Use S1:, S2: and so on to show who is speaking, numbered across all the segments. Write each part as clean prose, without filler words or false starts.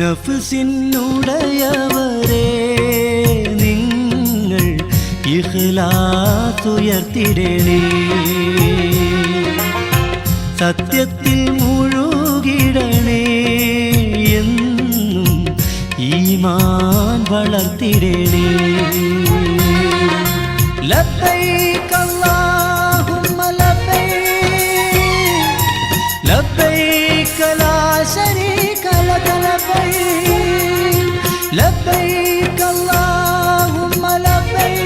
S1: നഫ്സിനുടയവരെ നിങ്ങൾ ഇഖ്ലാസ് ഉയർത്തിടണേ. സത്യത്തിൽ മുഴുകിടണേ, എന്നും ഈമാൻ വളർത്തിടണേ. ലബ്ബൈക അല്ലാഹുമ്മ ലബ്ബൈക, ലബ്ബൈക ലാ ശരീക ലക ലബ്ബൈക, ലബ്ബൈക അല്ലാഹുമ്മ ലബ്ബൈക,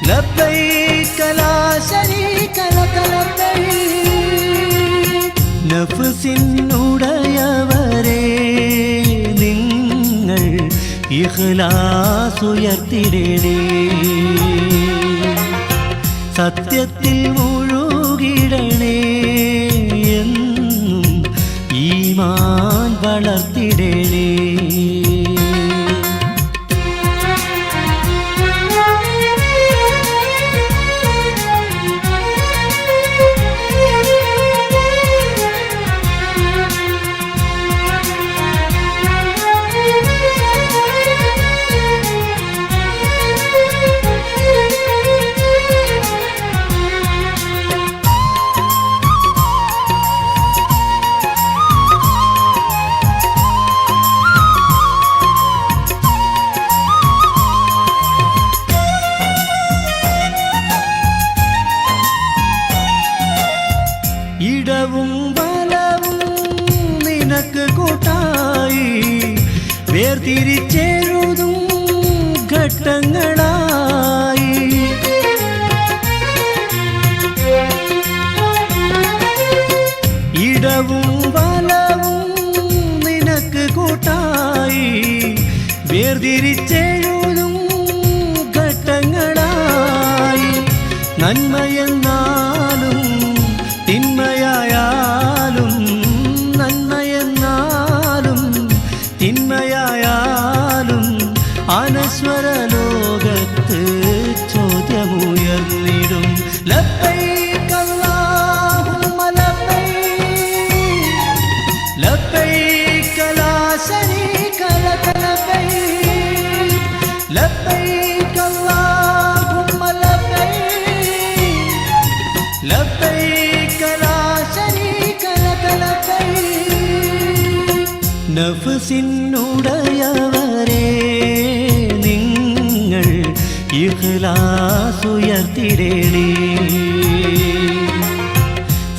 S1: ലബ്ബൈക ലാ ശരീക ലക ലബ്ബൈക. നഫ്സിനുടയവരെ നിങ്ങൾ ഇഖ്ലാസ് ഉയർത്തിടണേ. സത്യത്തിൽ മുഴുകിടണേ, എന്നും ഈമാൻ വളർത്തിടണേ. ഇടവും വലവും നിനക്ക് കൂട്ടായി, വേർതിരിച്ചെഴുതും ഘട്ടങ്ങളായി. ഇടവും വലവും നിനക്ക് കൂട്ടായി, വേർതിരിച്ചെഴുതും ഘട്ടങ്ങളായി. നന്മയെന്നാലും തിന്മയായാലും, നന്മയെന്നാലും തിന്മയായാലും അനശ്വര ലോകത്ത് ചോദ്യമുയർന്നിടും. ലബ്ബൈക അല്ലാഹുമ്മ ലബ്ബൈക, ലബ്ബൈക ലാ ശരീക ലക ലബ്ബൈക, ലബ്ബൈക അല്ലാഹുമ്മ ലബ്ബൈക, ലബ്ബൈക ലാ ശരീക ലക ലബ്ബൈക. നഫ്സിനുടയവരെ നിങ്ങൾ ഇഖ്ലാസ് ഉയർത്തിടണേ.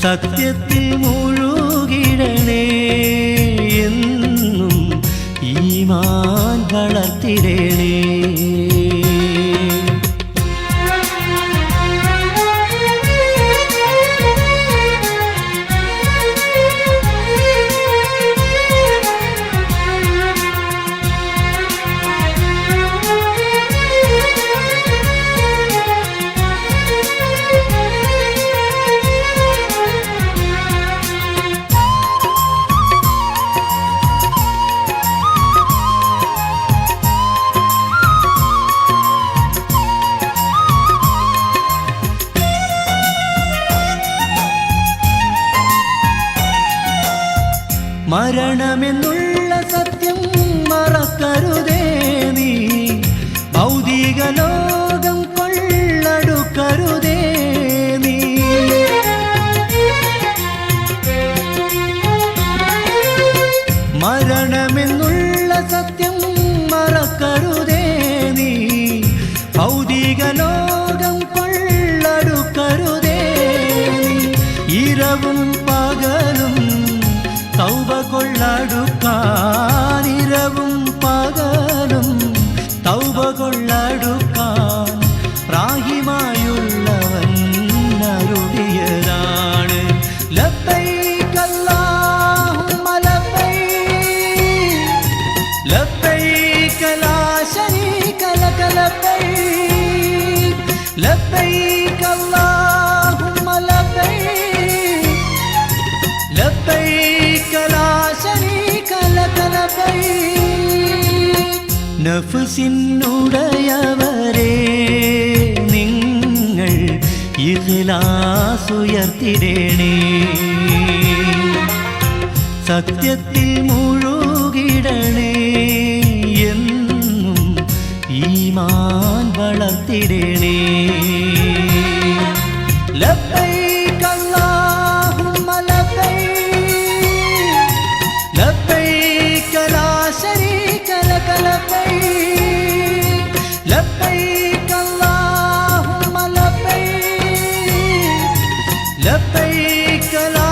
S1: സത്യത്തിൽ മുഴുകിടണേ, എന്നും ഈമാൻ വളർത്തിടണേ. മരണമെന്നുള്ള സത്യം മറക്കരുതേ നീ, ഭൗതിക ലോകം കൊള്ളടുക്കരുതേ നീ. മരണമെന്നുള്ള സത്യം മറക്കരുതേ നീ, ഭൗതിക ലോകം കൊള്ളടുക്കരുതേ നീ. ഇരവും പകലും തൗബ കൊള്ളടുക്കാൻ, ഇരവും പകലും തൗബ കൊള്ളടുക്കാൻ റാഹിമായുള്ളവൻ അരുളിയതാണ്. ലബ്ബൈക അല്ലാഹുമ്മ ലബ്ബൈക, ലബ്ബൈക ലാ ശരീക ലക ലബ്ബൈക, ലബ്ബൈക അല്ലാഹുമ്മ ലബ്ബൈക, ലബ്ബൈക ലാ ശരീക ലക ലബ്ബൈക. നഫ്സിനുടയവരെ നിങ്ങൾ ഇഖ്ലാസ് ഉയർത്തിടണേ. സത്യത്തിൽ മുഴുവൻ വളർത്തിടേണേ. ലബ്ബൈക അല്ലാഹുമ്മ ലബ്ബൈക ലബ്ബൈക ലാ ശരീക ലക ലബ്ബൈക ലബ്ബൈക അല്ലാഹുമ്മ ലബ്ബൈക ലബ്ബൈക ലാ